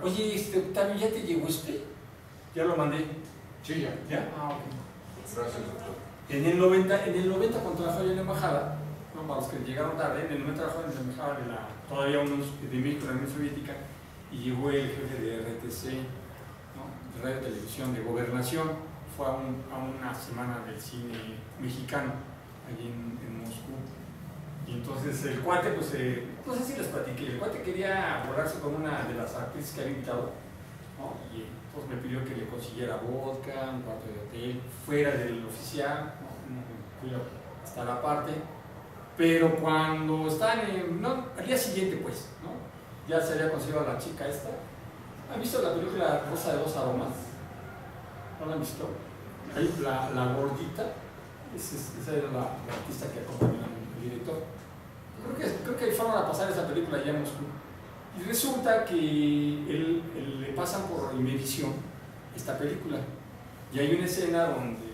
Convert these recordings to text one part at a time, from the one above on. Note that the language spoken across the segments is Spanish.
Oye, Octavio, ¿ya te llegó este? Ya lo mandé. Sí, ya. ¿Ya? Ah, ok. Gracias, doctor. En el 90 cuando trabajaba yo en la embajada, no, para los que llegaron tarde, en el 90 trabajaba en la embajada todavía unos de México, en la Unión Soviética, y llegó el jefe de RTC, ¿no? De Radio Televisión de Gobernación, fue a una semana del cine mexicano, allí en Moscú. Y entonces el cuate, pues, no sé si les platiqué, el cuate quería volarse con una de las actrices que había invitado, ¿no? Y pues me pidió que le consiguiera vodka, un cuarto de hotel, fuera del oficial, ¿no? Hasta la parte. Pero cuando están no, al día siguiente, pues, ¿no? Ya se había conseguido a la chica esta. ¿Han visto la película Rosa de dos aromas? ¿No la han visto? Ahí la gordita, esa era la artista que acompañó al director. Creo que fueron a pasar esa película allá en Moscú. Y resulta que le pasan por Imevisión esta película. Y hay una escena donde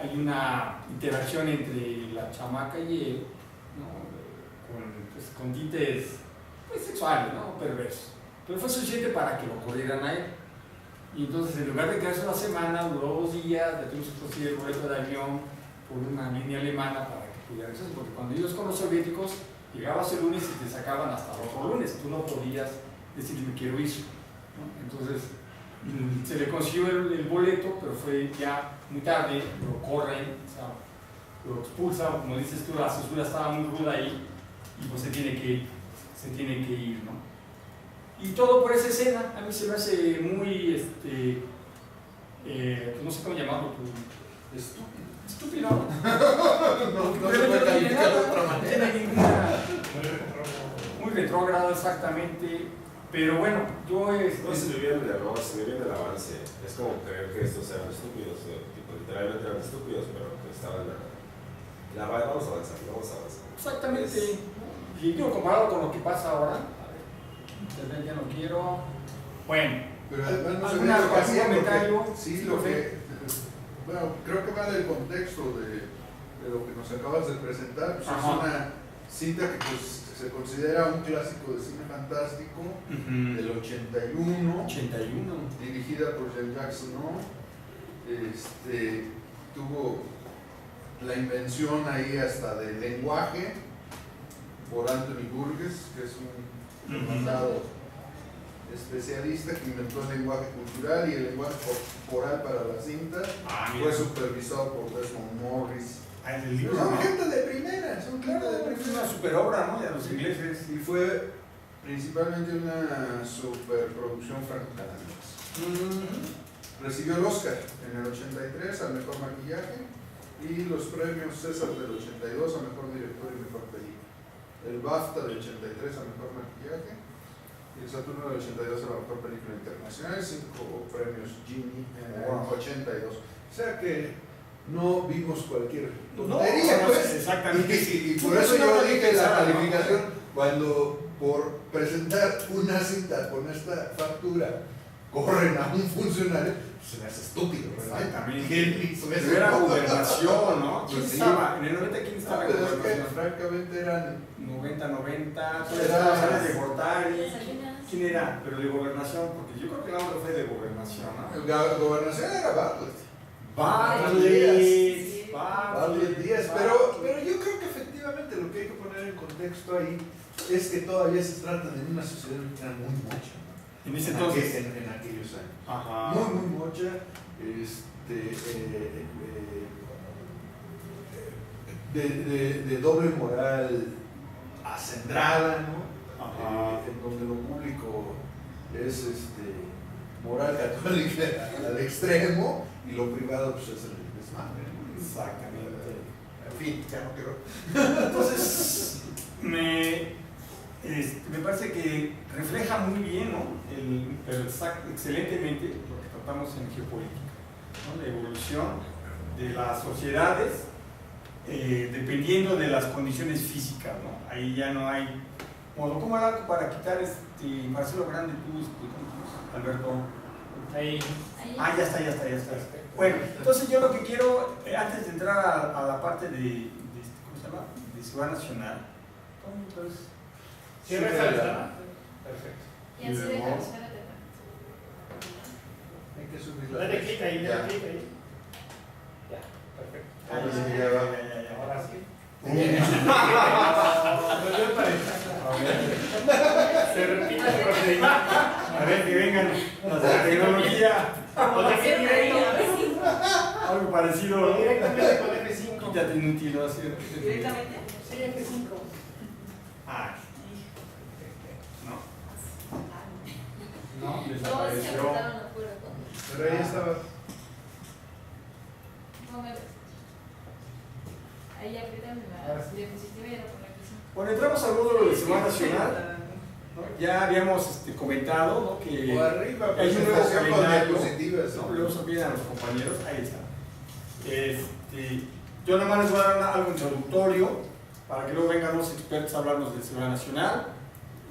hay una interacción entre la chamaca y él, ¿no? Con tintes pues, sexuales, ¿no? Perversos. Pero fue suficiente para que lo corrieran a él. Y entonces, en lugar de quedarse una semana, duró 2 días, le tuvimos que conseguir el boleto de avión por una línea alemana para que pudiera hacerse, porque cuando ibas con los soviéticos, llegabas el lunes y te sacaban hasta el otro lunes, tú no podías decir me quiero ir, ¿no? Entonces se le consiguió el boleto, pero fue ya muy tarde, lo corren, o sea, lo expulsan, como dices tú, la censura estaba muy ruda ahí y pues se tiene que ir, ¿no? Y todo por esa escena, a mí se me hace muy, no sé cómo llamarlo, estúpido. No se puede calificar de otra manera. No tiene ninguna. Muy retrógrado, exactamente. Pero bueno, yo. No se vivían del error, se vivían del avance. Es como creer que estos eran estúpidos, tipo, literalmente eran estúpidos, pero que estaban vamos a avanzar. Exactamente. Y digo, comparado con lo que pasa ahora, internet ya no quiero. Bueno, pero además no ¿algún comentario? Sí, lo que. Bueno, creo que va del contexto de lo que nos acabas de presentar. Pues es una cinta que pues, se considera un clásico de cine fantástico del 81, dirigida por Jacques Tourneur. Tuvo la invención ahí hasta del lenguaje por Anthony Burgess, que es un mandado especialista que inventó el lenguaje cultural y el lenguaje corporal para la cinta. Fue supervisado por Desmond Morris. El libro, son ¿no? gente de primera, son gente de Es primera. una super obra, ¿no? De los ingleses. Y fue principalmente una superproducción franco-canadiense. Recibió el Oscar en el 83 al mejor maquillaje y los premios César del 82 a mejor director y mejor película. El BAFTA del 83 a mejor maquillaje y el Saturno del 82 a la mejor película internacional, 5 premios Genie en el 82. O sea que no vimos cualquier tontería, pues. Exactamente. Y por eso yo dije la calificación, cuando por presentar una cinta con esta factura corren a un funcionario, se me hace estúpido, ¿verdad? Exactamente. Pero era Gobernación, ¿no? ¿Quién estaba? En el 90, ¿quién estaba en Pero es Gobernación? que francamente eran 90, Era- de Gortari. ¿Quién era? Pero de Gobernación, porque yo creo que la otra fue de Gobernación, ¿no? la gobernación era Bartlett. Bartlett Díaz, pero yo creo que efectivamente lo que hay que poner en contexto ahí es que todavía se trata de una sociedad mexicana muy mocha, ¿no? En ese entonces. En aquellos años. Ajá. Muy mocha, de doble moral acendrada, ¿no? En donde lo público es moral católica al extremo y lo privado pues es el desmadre, ¿no? Exactamente. En fin, ya no quiero. Entonces, me parece que refleja muy bien, ¿no? Pero excelentemente lo que tratamos en geopolítica, ¿no? La evolución de las sociedades dependiendo de las condiciones físicas, ¿no? Ahí ya no hay modo. ¿Cómo era para quitar Marcelo Grande, tú, Alberto? Ahí. Ah, ya está. Bueno, entonces yo lo que quiero, antes de entrar a la parte de ¿cómo se llama? De Seguridad Nacional. Entonces, Sí, perfecto. Y así luego- déjalo, espérate. Hay que subir la Dale clic ahí, Ya. dale clic ahí. Ya, perfecto. Ahora sí ya va. Ahora sí. Uy. Se repite el procedimiento. A ver, que vengan las de la tecnología. O de qué directo. Algo parecido. Directamente con F5. Quítate inútil, ¿no? Así. ¿Directamente? Sí, F5. Ah, no. No, Todos se desapareció. apretaron la cuerda. Pero ahí estaba. No me ves. Ahí aprietan Ahora la sí. diapositiva y era por aquí. Bueno, entramos al módulo de Semana Nacional. ¿No? Ya habíamos comentado, ¿no? Que O arriba, hay un nuevo presentación con calendario. diapositivas. No, luego se olvidan a los compañeros, ahí está. Yo nada más les voy a dar algo introductorio para que luego vengan los expertos a hablarnos de Semana Nacional.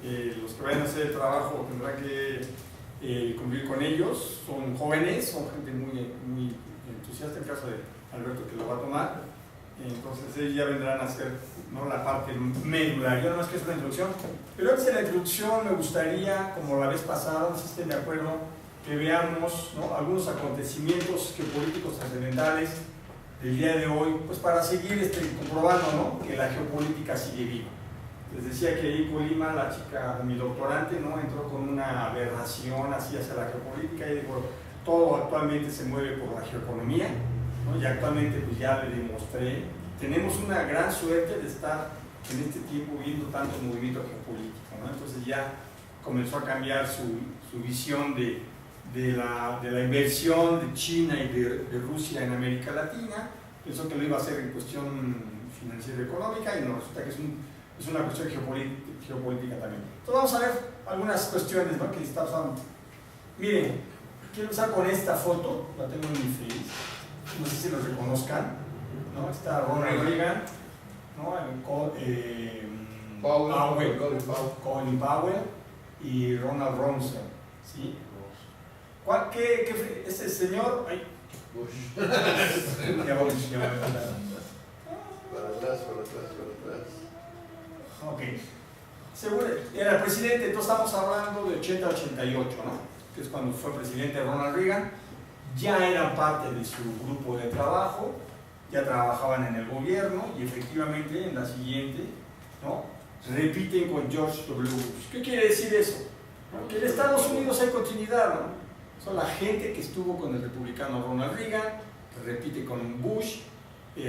Los que vayan a hacer el trabajo tendrán que cumplir con ellos. Son jóvenes, son gente muy entusiasta, en el caso de Alberto que lo va a tomar. Entonces ellos ya vendrán a hacer, ¿no?, la parte medular. Yo nada más que es una introducción. Pero antes de la introducción me gustaría, como la vez pasada, no sé si estén de acuerdo, que veamos, ¿no?, algunos acontecimientos geopolíticos trascendentales del día de hoy, pues para seguir comprobando, ¿no?, que la geopolítica sigue viva. Les decía que ahí Colima, la chica, mi doctorante, ¿no?, entró con una aberración así hacia la geopolítica y dijo, todo actualmente se mueve por la geoeconomía, ¿no? Y actualmente pues ya le demostré, tenemos una gran suerte de estar en este tiempo viendo tanto movimiento geopolítico, ¿no? Entonces ya comenzó a cambiar su visión de la inversión de China y de Rusia en América Latina. Pensó que lo iba a hacer en cuestión financiera y económica y nos resulta que es una cuestión geopolítica también. Entonces vamos a ver algunas cuestiones, ¿no?, que está pasando. Miren, quiero usar con esta foto, la tengo en mi face, no sé si lo reconozcan, ¿no? Está Ronald Reagan, ¿no?, Colin Powell y Ronald Rumsfeld, ¿sí? Este señor, ay, Bush. ya vamos a ver. Para atrás. Ok. Seguro, era el presidente, entonces estamos hablando de 80 a 88, ¿no?, que es cuando fue presidente Ronald Reagan. Ya eran parte de su grupo de trabajo, ya trabajaban en el gobierno y efectivamente en la siguiente, ¿no?, repiten con George W. Bush. ¿Qué quiere decir eso? ¿No? Que en Estados Unidos hay continuidad, ¿no? Son la gente que estuvo con el republicano Ronald Reagan, que repite con Bush.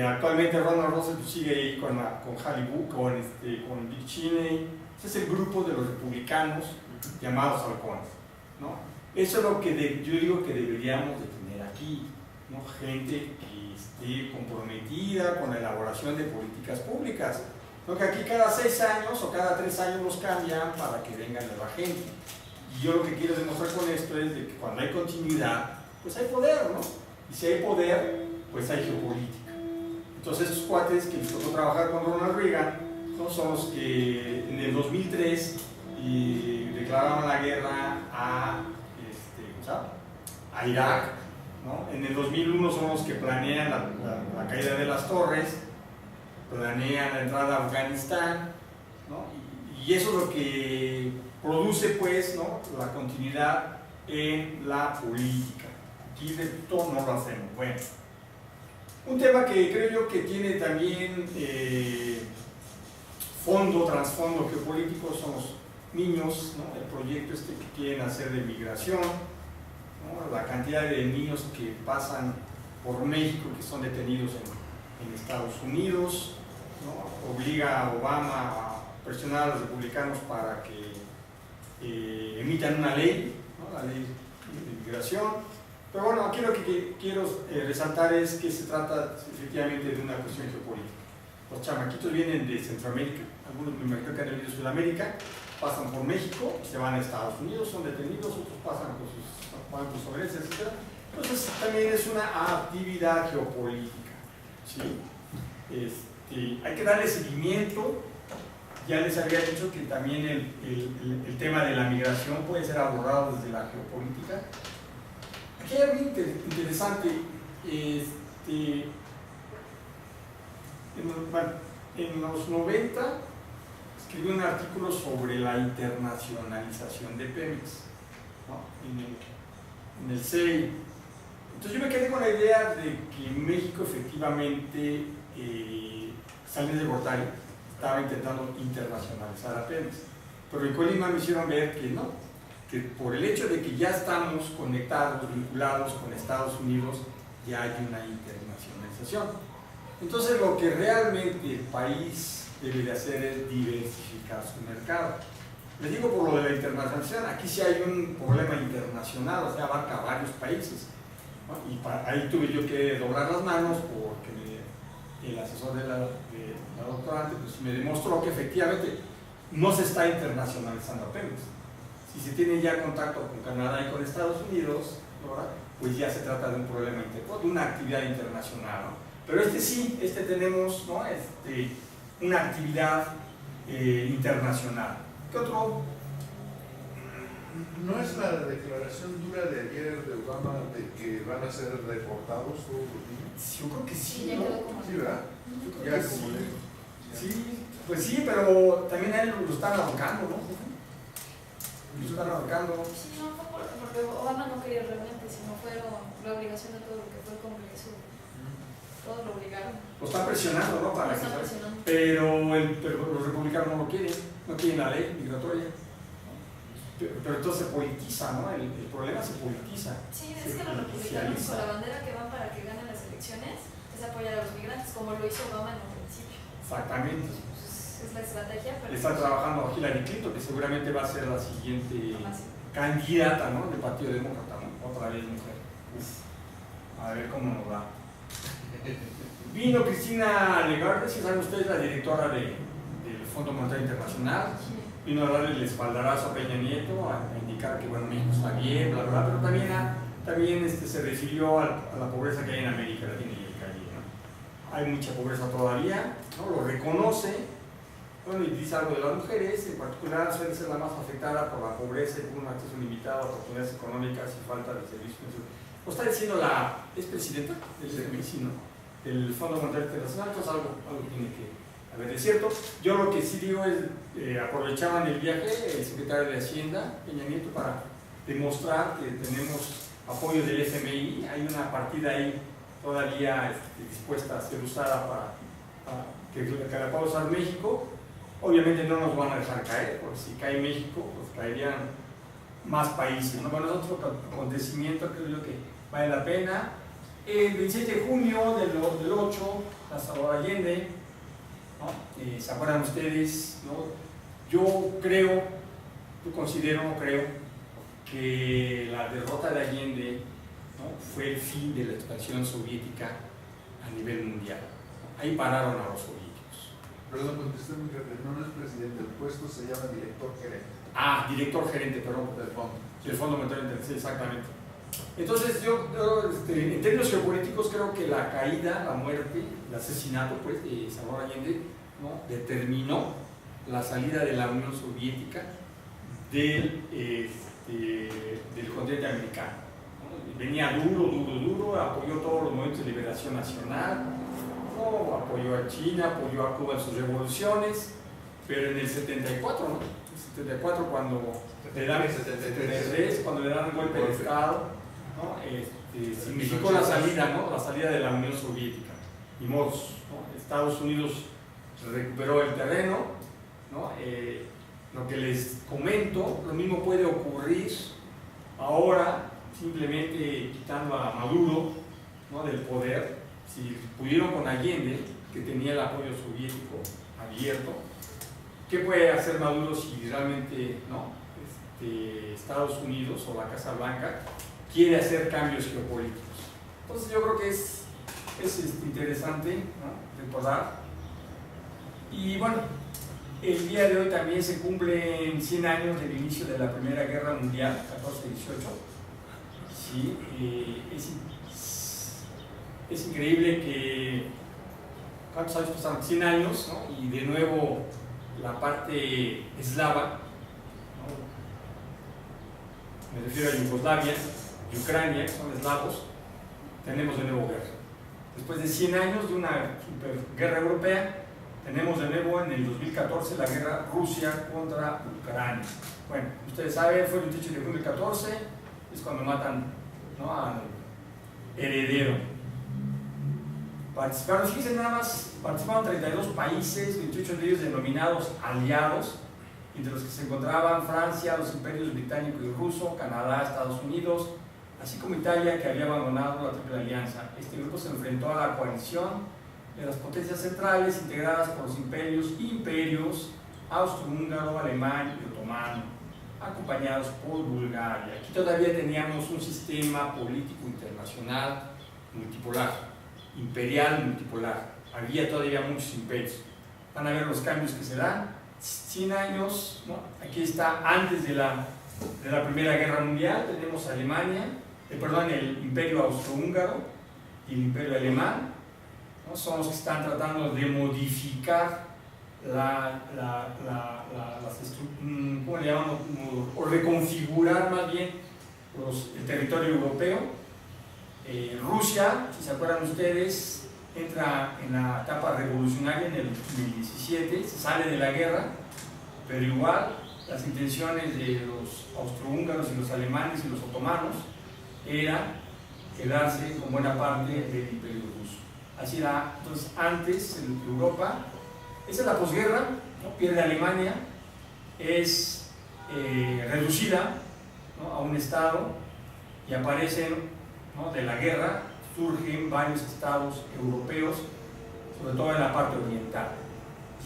Actualmente Ronald Roosevelt sigue ahí con Hallie Buch, con Dick Cheney. Ese es el grupo de los republicanos llamados halcones, ¿no? Eso es lo que yo digo que deberíamos de tener aquí, ¿no? Gente que esté comprometida con la elaboración de políticas públicas, ¿no? Que aquí cada 6 años o cada 3 años los cambian para que venga nueva gente. Y yo lo que quiero demostrar con esto es de que cuando hay continuidad, pues hay poder, ¿no? Y si hay poder, pues hay geopolítica. Entonces esos cuates que les tocó trabajar con Ronald Reagan, ¿no?, son los que en el 2003 declararon la guerra a Irak, ¿no? En el 2001 son los que planean la caída de las torres, planean la entrada a Afganistán, ¿no? Y eso es lo que produce, pues, ¿no?, la continuidad en la política. Aquí de todo no lo hacemos. Bueno, un tema que creo yo que tiene también trasfondo geopolítico son los niños, ¿no?, el proyecto que quieren hacer de migración, ¿no?, la cantidad de niños que pasan por México que son detenidos en Estados Unidos, ¿no?, obliga a Obama a presionar a los republicanos para que emitan una ley, ¿no?, la ley de migración. Pero bueno, aquí lo que quiero resaltar es que se trata efectivamente de una cuestión geopolítica. Los chamaquitos vienen de Centroamérica, algunos me imagino que han venido de Sudamérica, pasan por México, se van a Estados Unidos, son detenidos, otros pasan con sus bancos sobres, etc. Entonces también es una actividad geopolítica, ¿sí? Hay que darle seguimiento. Ya les había dicho que también el tema de la migración puede ser abordado desde la geopolítica. Aquí hay algo interesante. En los 90 escribió un artículo sobre la internacionalización de Pemex, ¿no? En el CEI. Entonces yo me quedé con la idea de que México efectivamente, Salinas de Gortari estaba intentando internacionalizar a Pemex, pero en Colima me hicieron ver que no, que por el hecho de que ya estamos conectados, vinculados con Estados Unidos, ya hay una internacionalización. Entonces lo que realmente el país debe de hacer es diversificar su mercado. Les digo por lo de la internacionalización, aquí sí hay un problema internacional, o sea, abarca varios países, ¿no? Y ahí tuve yo que doblar las manos porque el asesor de la doctorante pues, me demostró que efectivamente no se está internacionalizando apenas. Si se tiene ya contacto con Canadá y con Estados Unidos, ¿verdad? Pues ya se trata de un problema de una actividad internacional, ¿no? Pero sí, tenemos, ¿no? Una actividad internacional. ¿Qué otro? ¿No es la declaración dura de ayer de Obama de que van a ser deportados todos los niños? Sí, yo creo que sí, ya ¿no? quedó como- Sí, ¿verdad? Yo creo Ya que como sí. ley. Sí, pues sí, pero también a él lo están ahorcando, ¿no? Lo están ahorcando. Sí, no fue porque Obama no quería realmente, sino fue la obligación de todo lo que fue el Congreso. Todos lo obligaron. Lo están presionando, ¿no? Lo Para que están salga. presionando. Pero los republicanos no lo quieren, no quieren la ley migratoria. Pero entonces se politiza, ¿no? El problema se politiza. Sí, es que los republicanos con la bandera que van para que ganen las elecciones es apoyar a los migrantes, como lo hizo Obama en un principio. Exactamente. Pues es la estrategia, pero Está trabajando Hillary Clinton, que seguramente va a ser la siguiente jamás. candidata, ¿no? Del Partido Demócrata, ¿no? Otra vez mujer. Uf. A ver cómo nos va. Vino Cristina Lagarde, si saben ustedes, la directora del Fondo Monetario Internacional. Vino a darle el espaldarazo a Peña Nieto, a indicar que bueno, México está bien, bla, bla, pero también se refirió a la pobreza que hay en América Latina y el Caribe, ¿no? Hay mucha pobreza todavía, ¿no? Lo reconoce, bueno, y dice algo de las mujeres, en particular suele ser la más afectada por la pobreza y por un acceso limitado a oportunidades económicas y falta de servicios. Lo está diciendo ¿es presidenta del FMI? Sí, ¿no? Del Fondo Monetario Internacional, entonces algo tiene que haber de cierto. Yo lo que sí digo es, aprovechaban el viaje el secretario de Hacienda, Peña Nieto, para demostrar que tenemos apoyo del FMI, hay una partida ahí todavía dispuesta a ser usada para que la pueda usar México. Obviamente no nos van a dejar caer, porque si cae México, pues caerían más países, ¿no? Bueno, es otro acontecimiento, creo yo que vale la pena. El 27 de junio del 8, la Salvador Allende, ¿no? ¿Se acuerdan ustedes? ¿No? Yo considero que la derrota de Allende, ¿no? Fue el fin de la expansión soviética a nivel mundial. Ahí pararon a los soviéticos. Perdón, contesté muy rápido. No es presidente, el puesto se llama director gerente Director gerente, perdón. del fondo. El Fondo Monetario Internacional, sí, exactamente. Entonces yo en términos geopolíticos creo que la caída, la muerte, el asesinato pues, de Salvador Allende, ¿no? Determinó la salida de la Unión Soviética del continente americano, ¿no? Venía duro, apoyó todos los movimientos de liberación nacional, ¿no? Apoyó a China, apoyó a Cuba en sus revoluciones, pero en el 74, ¿no? El 74 cuando le dan 73, cuando le dan un golpe de Estado, ¿no? Significó la salida, ¿no? La salida de la Unión Soviética. Y modos, ¿no? Estados Unidos recuperó el terreno, ¿no? Lo que les comento, lo mismo puede ocurrir ahora, simplemente quitando a Maduro, ¿no? Del poder. Si pudieron con Allende, que tenía el apoyo soviético abierto, ¿qué puede hacer Maduro si realmente, ¿no? Estados Unidos o la Casa Blanca quiere hacer cambios geopolíticos? Entonces yo creo que es interesante, ¿no? Recordar. Y bueno, el día de hoy también se cumplen 100 años del inicio de la Primera Guerra Mundial, 14-18. Sí, es increíble que, ¿cuántos años pasaron? 100 años, ¿no? Y de nuevo la parte eslava, ¿no? Me refiero a Yugoslavia y Ucrania, que son eslavos, tenemos de nuevo guerra. Después de 100 años de una super guerra europea, tenemos de nuevo en el 2014 la guerra Rusia contra Ucrania. Bueno, ustedes saben, fue el 28 de junio del 14, es cuando matan, ¿no?, al heredero. Participaron, fíjense nada más, participaron 32 países, 28 de ellos denominados aliados, entre los que se encontraban Francia, los imperios británico y ruso, Canadá, Estados Unidos, así como Italia, que había abandonado la Triple Alianza. Este grupo se enfrentó a la coalición de las potencias centrales integradas por los imperios austrohúngaro, alemán y otomano, acompañados por Bulgaria. Aquí todavía teníamos un sistema político internacional multipolar, imperial multipolar. Había todavía muchos imperios. Van a ver los cambios que se dan. 100 años, ¿no? Aquí está antes de la Primera Guerra Mundial, tenemos Alemania, el Imperio Austrohúngaro y el Imperio Alemán, ¿no? Son los que están tratando de modificar ¿cómo le llamamos? O reconfigurar más bien el territorio europeo. Rusia, si se acuerdan ustedes, entra en la etapa revolucionaria en el 2017, se sale de la guerra, pero igual las intenciones de los austrohúngaros y los alemanes y los otomanos era quedarse con buena parte del imperio ruso. Así era entonces antes en Europa. Esa es la posguerra, ¿no? Pierde Alemania, es reducida, ¿no?, a un estado, y aparecen, ¿no?, de la guerra, surgen varios estados europeos, sobre todo en la parte oriental.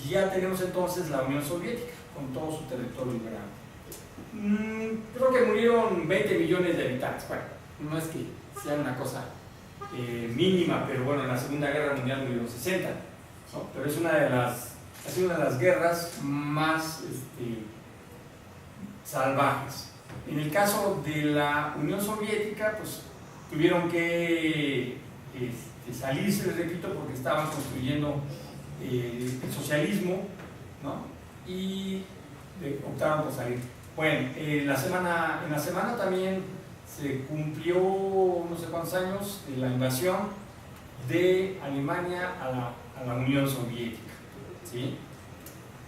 Y ya tenemos entonces la Unión Soviética, con todo su territorio grande. Creo que murieron 20 millones de habitantes. Bueno, no es que sea una cosa mínima, pero bueno, en la Segunda Guerra Mundial murieron 60, ¿no? Pero es ha sido una de las guerras más salvajes. En el caso de la Unión Soviética, pues tuvieron que salirse, les repito, porque estaban construyendo el socialismo, ¿no? Y optaron por salir. Bueno, en la semana también se cumplió no sé cuántos años de la invasión de Alemania a la Unión Soviética, ¿sí?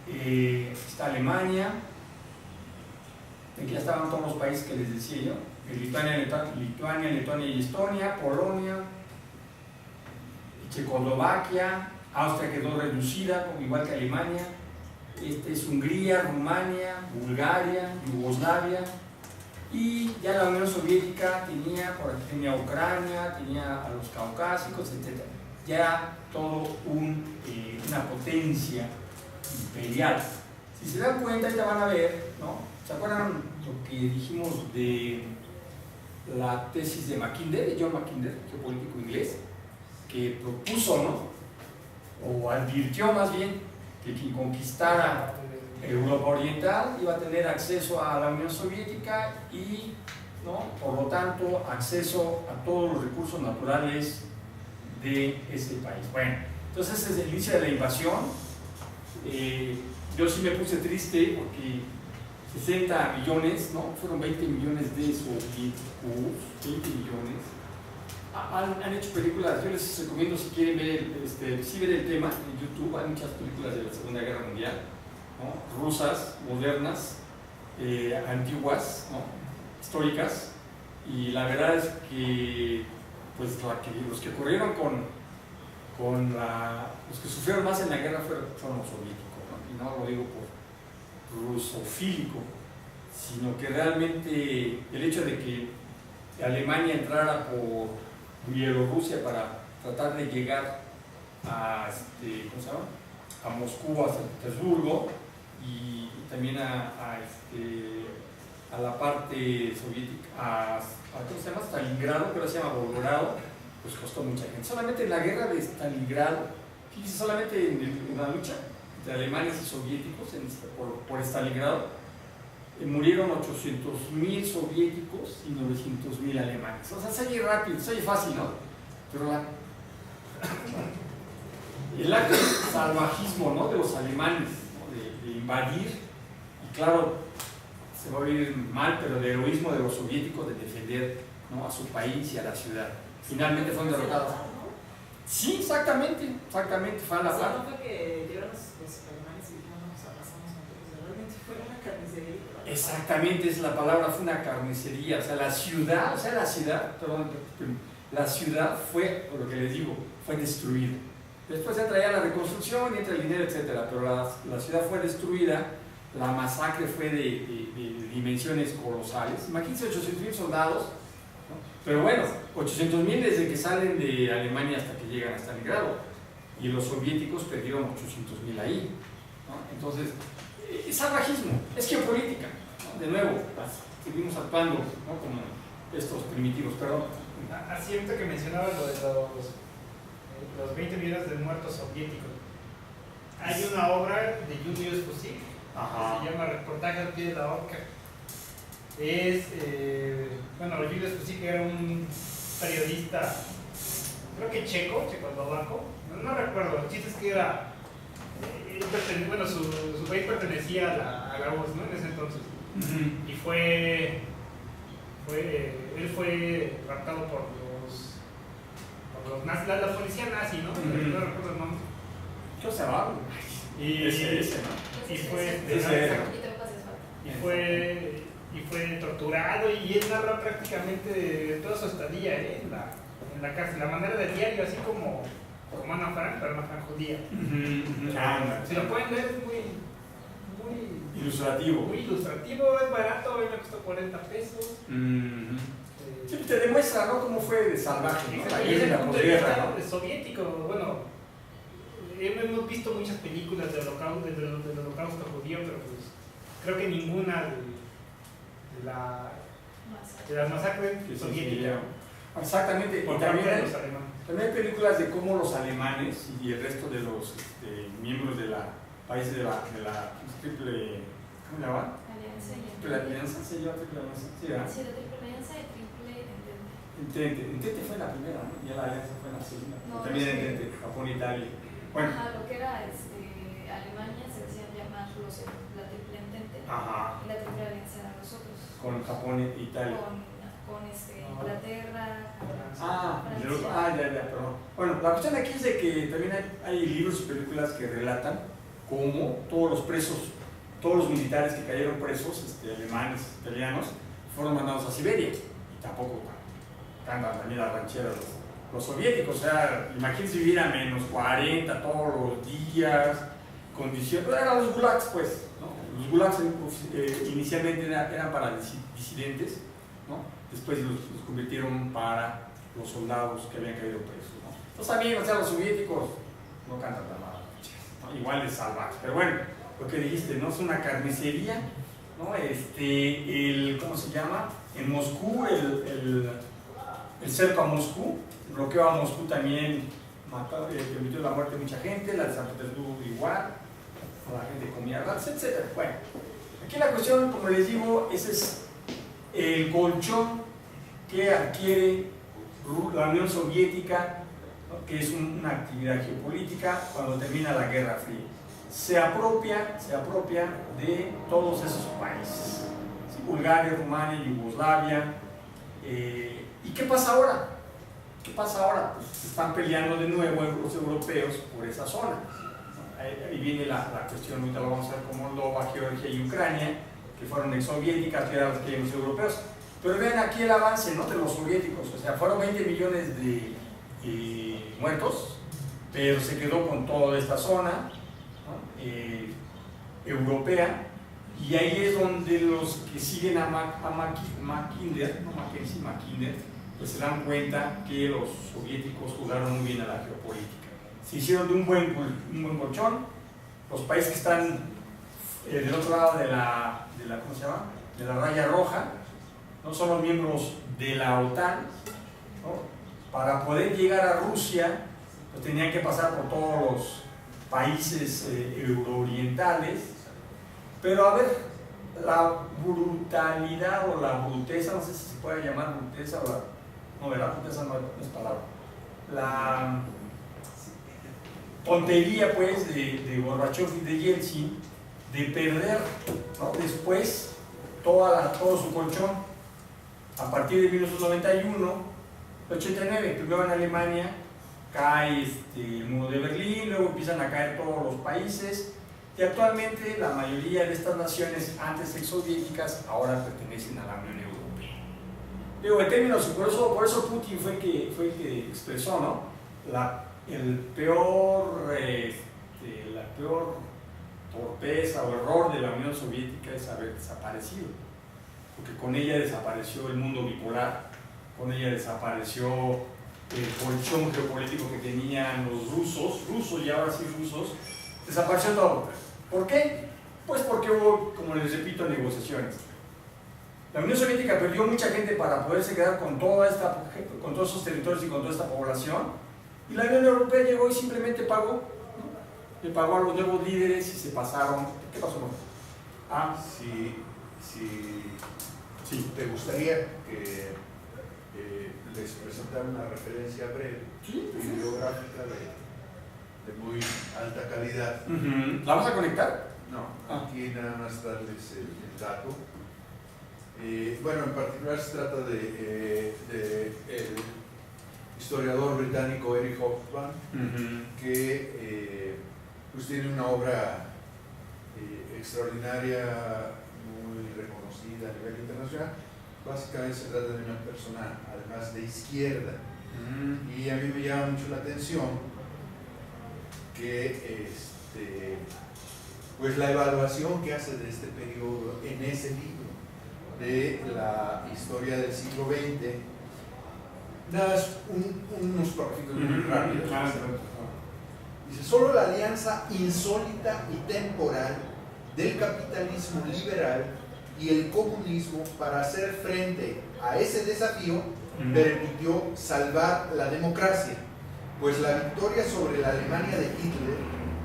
Está Alemania, aquí ya estaban todos los países que les decía yo: Lituania, Letonia y Estonia, Polonia, Checoslovaquia, Austria quedó reducida, igual que Alemania. Es Hungría, Rumania, Bulgaria, Yugoslavia, y ya la Unión Soviética tenía Ucrania, tenía a los caucásicos, etc. Ya todo una potencia imperial. Si se dan cuenta, ahorita van a ver, ¿no? ¿Se acuerdan lo que dijimos de la tesis de Mackinder, de John Mackinder, geopolítico inglés, que propuso, ¿no?, o advirtió más bien, que quien conquistara Europa Oriental iba a tener acceso a la Unión Soviética y, ¿no?, por lo tanto, acceso a todos los recursos naturales de ese país? Bueno, entonces ese es el inicio de la invasión. Yo sí me puse triste porque 60 millones, ¿no?, fueron 20 millones de soviéticos, 20 millones. Han hecho películas, yo les recomiendo, si quieren ver, ver el tema en YouTube. Hay muchas películas de la Segunda Guerra Mundial, ¿no?, rusas, modernas, antiguas, ¿no?, históricas, y la verdad es que, pues, los que ocurrieron los que sufrieron más en la guerra fueron los soviéticos, ¿no? Y no lo digo por rusofílico, sino que realmente el hecho de que Alemania entrara por Bielorrusia para tratar de llegar a Moscú, a San Petersburgo, y también a la parte soviética, ¿cómo se llama? Stalingrado, que ahora se llama Volgogrado, pues costó mucha gente. Solamente en la guerra de Stalingrado, fíjense, solamente en la lucha entre alemanes y soviéticos por Stalingrado, murieron 800.000 soviéticos y 900.000 alemanes. O sea, se oye rápido, se oye fácil, ¿no? Pero el acto de salvajismo, ¿no?, de los alemanes, ¿no?, de invadir, y claro, se va a oír mal, pero el heroísmo de los soviéticos de defender, ¿no?, a su país y a la ciudad. Finalmente fueron derrotados. Sí, exactamente, fue a la O sea, par. no fue que llegaron los alemanes y dijeron, no, nos abrazamos nosotros, realmente fue una carnicería. Exactamente, es la palabra, fue una carnicería. O sea, la ciudad, la ciudad fue, por lo que les digo, fue destruida. Después se traía la reconstrucción y entra el dinero, etcétera, pero la ciudad fue destruida. La masacre fue de dimensiones colosales. Imagínense 800,000 soldados, ¿no? Pero bueno, 800,000 desde que salen de Alemania hasta que llegan a Stalingrado. Y los soviéticos perdieron 800,000 ahí, ¿no? Entonces, es salvajismo, es geopolítica, ¿no? De nuevo, seguimos actuando, ¿no? Como estos primitivos, perdón. Así ahorita que mencionaba lo de los 20 millones de muertos soviéticos. Hay una obra de Julius Fusik, se llama Reportaje al pie de la horca. Bueno, Julius Fusik era un periodista, creo que checoslovaco, no recuerdo, el chiste es que era, bueno, su país pertenecía a la URSS, ¿no? En ese entonces. Y él fue raptado por los nazis, la policía nazi, ¿no? No recuerdo el nombre. ¿Qué se va? Y fue torturado, y él narra prácticamente toda su estadía en la cárcel, la manera de diario, así como Ana Frank, pero Ana Frank judía. Si lo pueden ver, es muy ilustrativo. Muy ilustrativo, es barato, a mí me costó 40 pesos. Sí, te demuestra, ¿no? Cómo fue de salvaje, ¿no? La Y desde guerra, el punto de posguerra, vista soviético, bueno, hemos visto muchas películas del holocausto judío, pero pues creo que ninguna de las masacres soviéticas. Exactamente, Por y parte también de los alemanes. hay películas de cómo los alemanes y el resto de los miembros de la países de la triple, ¿cómo le llaman? Triple alianza, ¿se llama triple alianza? Sí, ¿verdad? Sí, la triple alianza y triple entente. Entente fue la primera, ¿no? Ya la alianza fue la segunda. No, También sí. Entente, Japón, Italia. Bueno. Ajá, lo que era Alemania se decían llamar la triple entente. Ajá. Y la triple alianza eran los otros. Con Japón e Italia. Con Inglaterra, Ya, perdón. Bueno, la cuestión aquí es de que también hay libros y películas que relatan cómo todos los presos, todos los militares que cayeron presos, alemanes, italianos, fueron mandados a Siberia. Y tampoco cantan también las rancheras los soviéticos. O sea, imagínense vivir a menos 40 todos los días, condiciones. Eran los gulags, pues, ¿no? Los gulags inicialmente eran para disidentes, ¿no? Después los convirtieron para los soldados que habían caído presos, ¿no? Entonces también, o sea, los soviéticos no cantan tan mal, ¿no? Igual de salvajes. Pero bueno, lo que dijiste, ¿no? Es una carnicería, ¿no? ¿Cómo se llama? En Moscú, el cerco a Moscú, el bloqueo a Moscú también permitió la muerte de mucha gente, la de San Petersburgo igual, la gente comía ratas, etc. Bueno, aquí la cuestión, como les digo, ese es el colchón que adquiere la Unión Soviética, ¿no? Que es una actividad geopolítica cuando termina la Guerra Fría. Se apropia de todos esos países, ¿sí? Bulgaria, Rumania, Yugoslavia. ¿Y qué pasa ahora? Pues se están peleando de nuevo los europeos por esa zona. Ahí viene la cuestión, ahorita lo vamos a ver con Moldova, Georgia y Ucrania, que fueron exsoviéticas, que eran los que eran los europeos. Pero vean aquí el avance, ¿no? De los soviéticos, o sea, fueron 20 millones de muertos, pero se quedó con toda esta zona, ¿no? Europea, y ahí es donde los que siguen a Mackinder, pues se dan cuenta que los soviéticos jugaron muy bien a la geopolítica. Se hicieron de un buen colchón. Los países que están del otro lado de la ¿cómo se llama? De la raya roja, no son los miembros de la OTAN, ¿no? Para poder llegar a Rusia, pues tenían que pasar por todos los países euroorientales. Pero a ver, la brutalidad o la bruteza, no sé si se puede llamar bruteza o no, ¿verdad? Bruteza no es palabra. La tontería, pues, de Gorbachev y de Yeltsin, de perder, ¿no? Después todo su colchón a partir de 1991, 89, primero en Alemania, cae el muro de Berlín, luego empiezan a caer todos los países y actualmente la mayoría de estas naciones antes exsoviéticas ahora pertenecen a la Unión Europea. Digo, en términos, por eso Putin fue el que expresó, ¿no? La peor torpeza o error de la Unión Soviética es haber desaparecido, porque con ella desapareció el mundo bipolar, con ella desapareció el colchón geopolítico que tenían los rusos y ahora sí rusos, desapareció todo. ¿Por qué? Pues porque hubo, como les repito, negociaciones. La Unión Soviética perdió mucha gente para poderse quedar con todos esos territorios y con toda esta población, y la Unión Europea llegó y simplemente pagó, ¿no? Le pagó a los nuevos líderes y se pasaron. ¿Qué pasó? Si te gustaría que les presentara una referencia breve, bibliográfica de muy alta calidad. ¿La vas a conectar? No, aquí nada más darles el dato. Bueno, en particular se trata de el historiador británico Eric Hobsbawm, que pues tiene una obra extraordinaria, muy reconocida a nivel internacional. Básicamente se trata de una persona, además, de izquierda. Y a mí me llama mucho la atención que pues la evaluación que hace de este periodo en ese libro de la historia del siglo XX, das unos párrafos muy rápidos. Dice: solo la alianza insólita y temporal del capitalismo liberal y el comunismo para hacer frente a ese desafío permitió salvar la democracia, pues la victoria sobre la Alemania de Hitler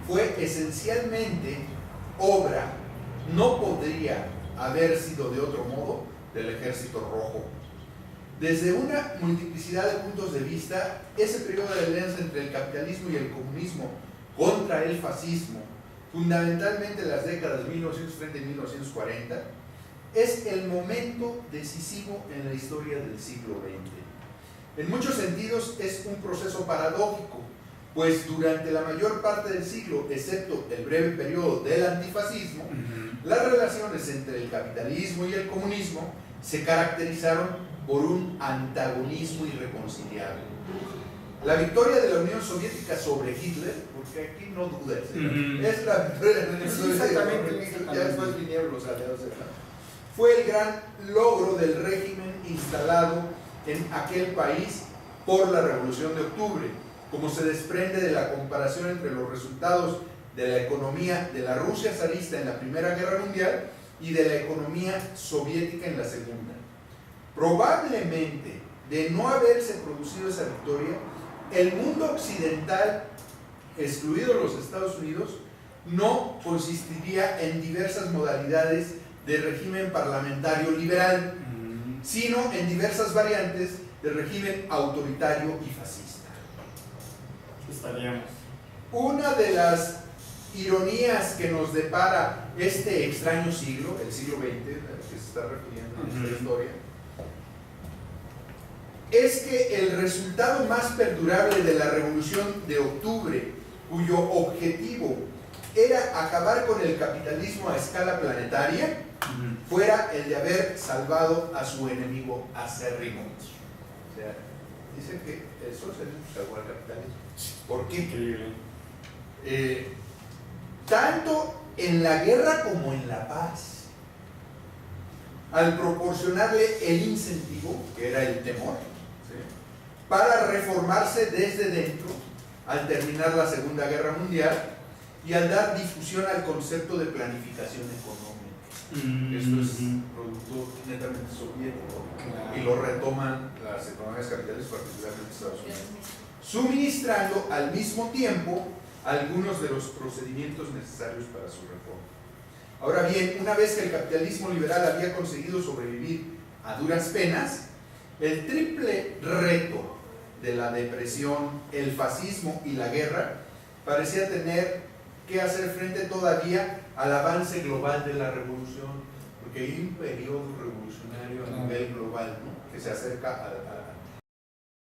fue esencialmente obra, no podría haber sido de otro modo, del Ejército Rojo. Desde una multiplicidad de puntos de vista, ese periodo de alianza entre el capitalismo y el comunismo contra el fascismo, fundamentalmente las décadas 1930 y 1940, es el momento decisivo en la historia del siglo XX. En muchos sentidos es un proceso paradójico, pues durante la mayor parte del siglo, excepto el breve periodo del antifascismo, las relaciones entre el capitalismo y el comunismo se caracterizaron por un antagonismo irreconciliable. La victoria de la Unión Soviética sobre Hitler, porque aquí no dudes, es la victoria de la Unión Soviética sobre Hitler, ya después vinieron los aliados de Francia, fue el gran logro del régimen instalado en aquel país por la Revolución de Octubre, como se desprende de la comparación entre los resultados de la economía de la Rusia zarista en la Primera Guerra Mundial y de la economía soviética en la Segunda. Probablemente, de no haberse producido esa victoria, el mundo occidental, excluidos los Estados Unidos, no consistiría en diversas modalidades de régimen parlamentario liberal, sino en diversas variantes de régimen autoritario y fascista. Estaríamos. Una de las ironías que nos depara este extraño siglo, el siglo XX, al que se está refiriendo en esta historia, es que el resultado más perdurable de la Revolución de Octubre, cuyo objetivo era acabar con el capitalismo a escala planetaria, fuera el de haber salvado a su enemigo acérrimo. O sea, dice que el socialismo salvó al capitalismo. ¿Por qué? Increíble. Tanto en la guerra como en la paz, al proporcionarle el incentivo, que era el temor, ¿sí?, para reformarse desde dentro al terminar la Segunda Guerra Mundial y al dar difusión al concepto de planificación económica. Esto es producto netamente soviético, y lo retoman las economías capitalistas, particularmente Estados Unidos, suministrando al mismo tiempo algunos de los procedimientos necesarios para su reforma. Ahora bien, una vez que el capitalismo liberal había conseguido sobrevivir a duras penas, el triple reto de la depresión, el fascismo y la guerra parecía tener que hacer frente todavía al avance global de la revolución, porque hay un periodo revolucionario a nivel global, ¿no?, que se acerca a